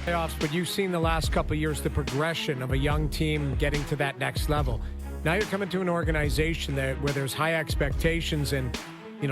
Playoffs, but you've seen the last couple of years the progression of a young team getting to that next level. Now you're coming to an organization where there's high expectations, and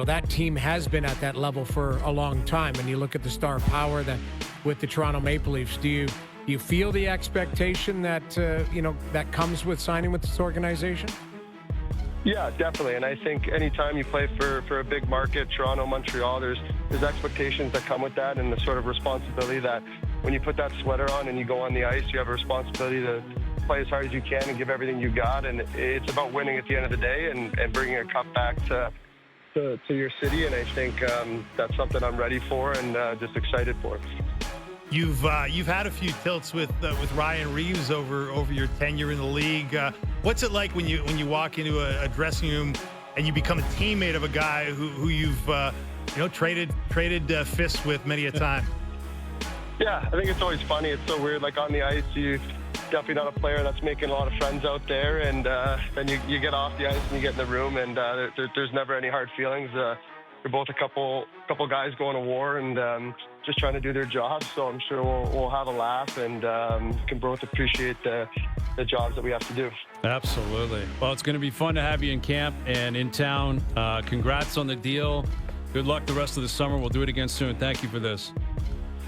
that team has been at that level for a long time. And you look at the star power that with the Toronto Maple Leafs. Do you feel the expectation that that comes with signing with this organization? Yeah, definitely. And I think anytime you play for a big market, Toronto, Montreal, there's expectations that come with that, and the sort of responsibility that when you put that sweater on and you go on the ice, you have a responsibility to play as hard as you can and give everything you got. And it's about winning at the end of the day and bringing a cup back to your city. And I think that's something I'm ready for and just excited for. You've had a few tilts with Ryan Reeves over your tenure in the league. What's it like when you walk into a dressing room and you become a teammate of a guy who you've traded fists with many a time? Yeah, I think it's always funny. It's so weird. Like on the ice, you definitely not a player that's making a lot of friends out there, and then you get off the ice and you get in the room, and there's never any hard feelings. We're both a couple guys going to war and just trying to do their jobs. So I'm sure we'll have a laugh and can both appreciate the jobs that we have to do. Absolutely. Well, it's going to be fun to have you in camp and in town. Congrats on the deal. Good luck the rest of the summer. We'll do it again soon. Thank you for this.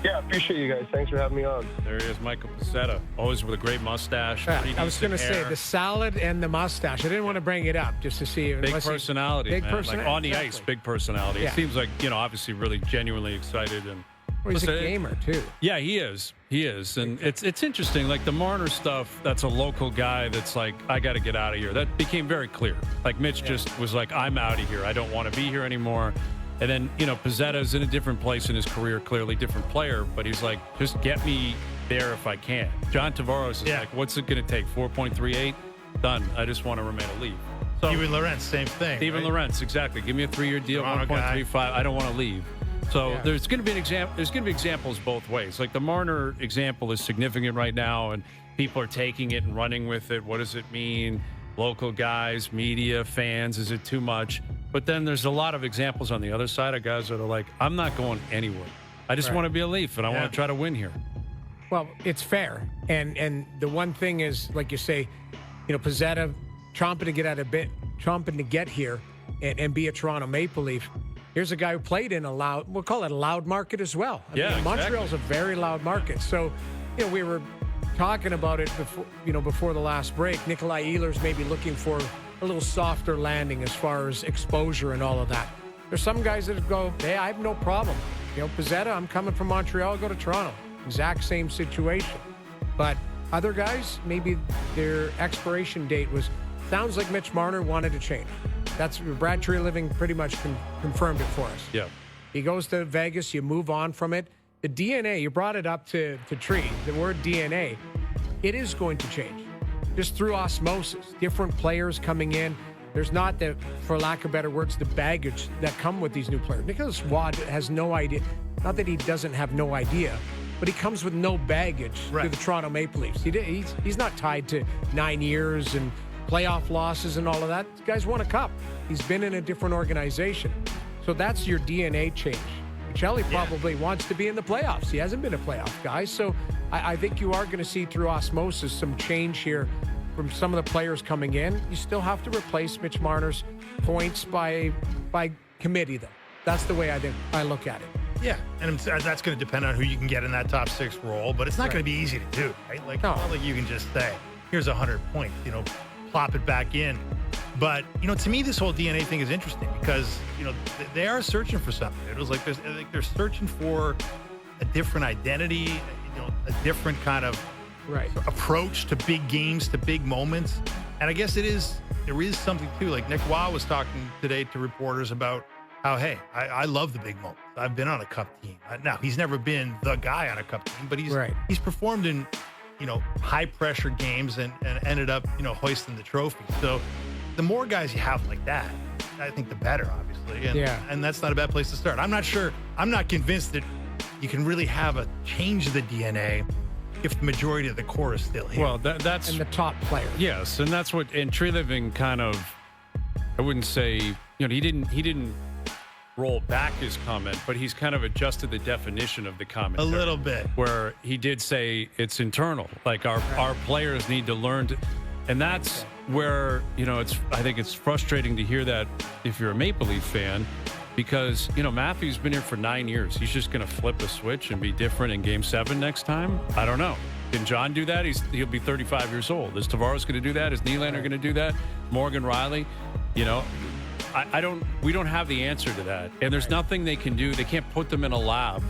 Yeah, appreciate you guys. Thanks for having me on. There he is, Michael Pezzetta, always with a great mustache. Yeah, I was going to say the salad and the mustache. I didn't want to bring it up just to see. Big personality, big man. personality. Like on the ice, big personality. Yeah. It seems like, obviously really genuinely excited. And well, he's a gamer, too. Yeah, he is. He is. And it's interesting. Like the Marner stuff, that's a local guy that's like, I got to get out of here. That became very clear. Like Mitch just was like, I'm out of here. I don't want to be here anymore. And then, Pezzetta's in a different place in his career, clearly different player, but he's like, just get me there if I can. John Tavares is like, what's it going to take? 4.38? Done. I just want to remain a Leaf. So, Steven Lorentz, same thing. Steven Lorentz, exactly. Give me a 3-year deal, 1.35. I don't want to leave. So there's going to be there's going to be examples both ways. Like the Marner example is significant right now, and people are taking it and running with it. What does it mean? Local guys, media, fans, is it too much? But then there's a lot of examples on the other side of guys that are like, I'm not going anywhere. I just want to be a Leaf, and I want to try to win here. Well, it's fair. And the one thing is, like you say, Pezzetta chomping to get here and be a Toronto Maple Leaf. Here's a guy who played in we'll call it a loud market as well. I mean, Montreal's a very loud market. So, we were talking about it before the last break. Nikolai Ehlers may be looking for a little softer landing as far as exposure and all of that. There's some guys that go, hey, I have no problem. Pezzetta, I'm coming from Montreal, I'll go to Toronto. Exact same situation. But other guys, maybe their expiration date sounds like Mitch Marner wanted to change. That's Brad Treliving pretty much confirmed it for us. Yeah. He goes to Vegas, you move on from it. The DNA, you brought it up to Tree, the word DNA, it is going to change. Just through osmosis, different players coming in. There's not for lack of better words, the baggage that come with these new players. Nicholas Watt has no idea. Not that he doesn't have no idea, but he comes with no baggage to the Toronto Maple Leafs. He's not tied to 9 years and playoff losses and all of that. This guy's won a cup. He's been in a different organization. So that's your DNA change. Shelley probably wants to be in the playoffs. He hasn't been a playoff guy. So I think you are going to see through osmosis some change here from some of the players coming in. You still have to replace Mitch Marner's points by committee, though. That's the way I look at it. Yeah, and that's going to depend on who you can get in that top 6 role, but it's not going to be easy to do, right? Like, it's not like you can just say, here's 100 points, plop it back in. But, to me, this whole DNA thing is interesting because, they are searching for something. It was like they're searching for a different identity, a different kind of approach to big games, to big moments. And I guess there is something too. Like Nick Waugh was talking today to reporters about how, hey, I love the big moments. I've been on a cup team. Now, he's never been the guy on a cup team, but he's performed in, high pressure games and ended up, hoisting the trophy. So the more guys you have like that, I think the better, obviously. And that's not a bad place to start. I'm not convinced that you can really have a change the DNA if the majority of the core is still here. Well, that's... And the top player. Yes, and that's what... And Treliving kind of... I wouldn't say... he didn't roll back his comment, but he's kind of adjusted the definition of the comment A little bit. where he did say it's internal. Like our players need to learn to, and that's where, I think it's frustrating to hear that if you're a Maple Leaf fan, because, Matthew's been here for 9 years. He's just going to flip a switch and be different in Game 7 next time? I don't know. Can John do that? He'll be 35 years old. Is Tavares going to do that? Is Nylander going to do that? Morgan Riley? We don't have the answer to that. And there's nothing they can do. They can't put them in a lab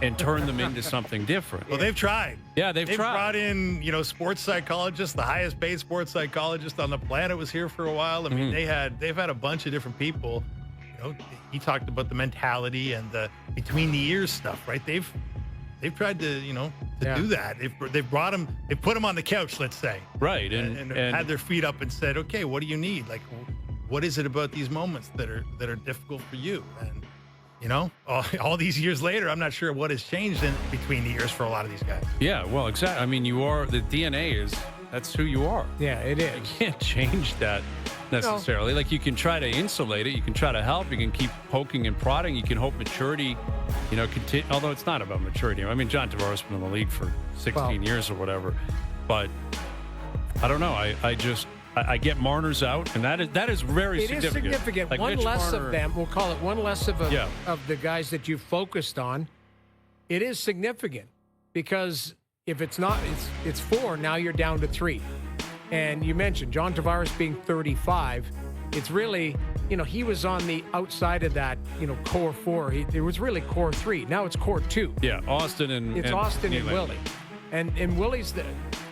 and turn them into something different. Well, they've tried. Yeah, they've tried. Brought in, sports psychologists. The highest paid sports psychologist on the planet was here for a while. I mean, they've had a bunch of different people. He talked about the mentality and the between the ears stuff, right? They've tried to, do that. They've brought him, they put him on the couch, let's say. Right. And had their feet up and said, okay, what do you need? Like, what is it about these moments that are difficult for you? And, all these years later, I'm not sure what has changed in between the years for a lot of these guys. Yeah, well, exactly. I mean, the DNA that's who you are. Yeah, it is. You can't change that necessarily. No. Like, you can try to insulate it. You can try to help. You can keep poking and prodding. You can hope maturity, continue. Although it's not about maturity. I mean, John Tavares has been in the league for 16 years or whatever. But I don't know. I get Marner's out, and that is very significant. It is significant. Like one Mitch less Marner, of them. We'll call it one less of the guys that you focused on. It is significant because if it's not, it's 4. Now you're down to 3. And you mentioned John Tavares being 35. It's really, he was on the outside of that, core 4. It was really core 3. Now it's core 2. Yeah, Austin and Austin and Nylander. Willie. And Willie's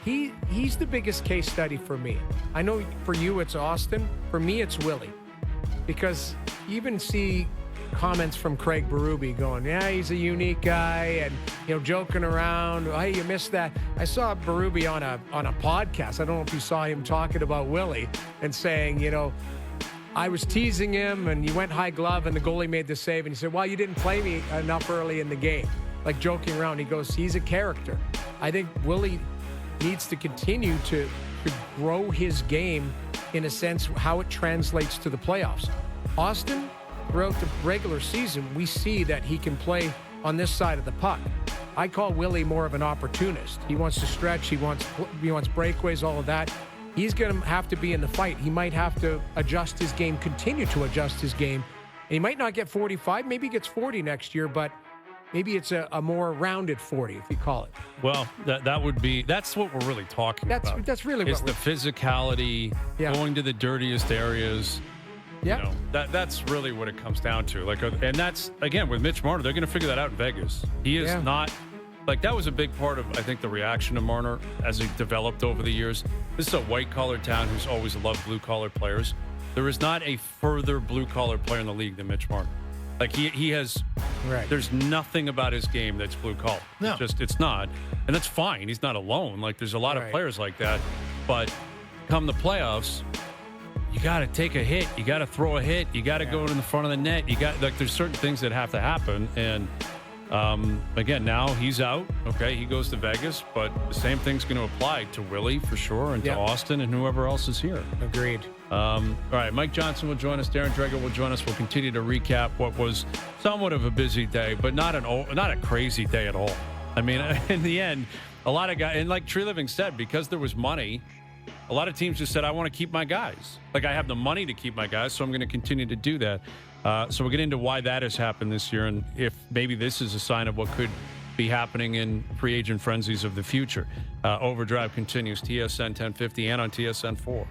he's the biggest case study for me. I know for you it's Austin. For me it's Willie. Because you even see comments from Craig Berube going, yeah, he's a unique guy, and joking around. Hey, you missed that. I saw Berube on a podcast. I don't know if you saw him talking about Willie and saying, I was teasing him, and he went high glove, and the goalie made the save, and he said, well, you didn't play me enough early in the game. Like joking around. He goes, he's a character. I think Willie needs to continue to grow his game in a sense how it translates to the playoffs. Austin, throughout the regular season, we see that he can play on this side of the puck. I call Willie more of an opportunist. He wants to stretch. He wants breakaways, all of that. He's going to have to be in the fight. He might have to adjust his game, continue to adjust his game. And he might not get 45. Maybe he gets 40 next year, but maybe it's a more rounded 40, if you call it. Well, that's what we're really talking about. That's really it's what the physicality, going to the dirtiest areas. Yeah, that's really what it comes down to. And that's again with Mitch Marner, they're going to figure that out in Vegas. He is not that was a big part of, I think, the reaction to Marner as he developed over the years. This is a white collar town who's always loved blue collar players. There is not a further blue collar player in the league than Mitch Marner. Like he has, there's nothing about his game that's blue collar. No, it's not, and that's fine. He's not alone. Like there's a lot of players like that, but come the playoffs, you got to take a hit. You got to throw a hit. You got to go in the front of the net. You got there's certain things that have to happen. And again, now he's out. Okay, he goes to Vegas, but the same thing's going to apply to Willie for sure, and to Austin and whoever else is here. Agreed. All right, Mike Johnson will join us. Darren Dreger will join us. We'll continue to recap what was somewhat of a busy day, but not a crazy day at all. I mean, in the end, a lot of guys, and like Tree Living said, because there was money, a lot of teams just said, I want to keep my guys. Like, I have the money to keep my guys, so I'm going to continue to do that. So we'll get into why that has happened this year and if maybe this is a sign of what could be happening in free agent frenzies of the future. Overdrive continues, TSN 1050 and on TSN 4.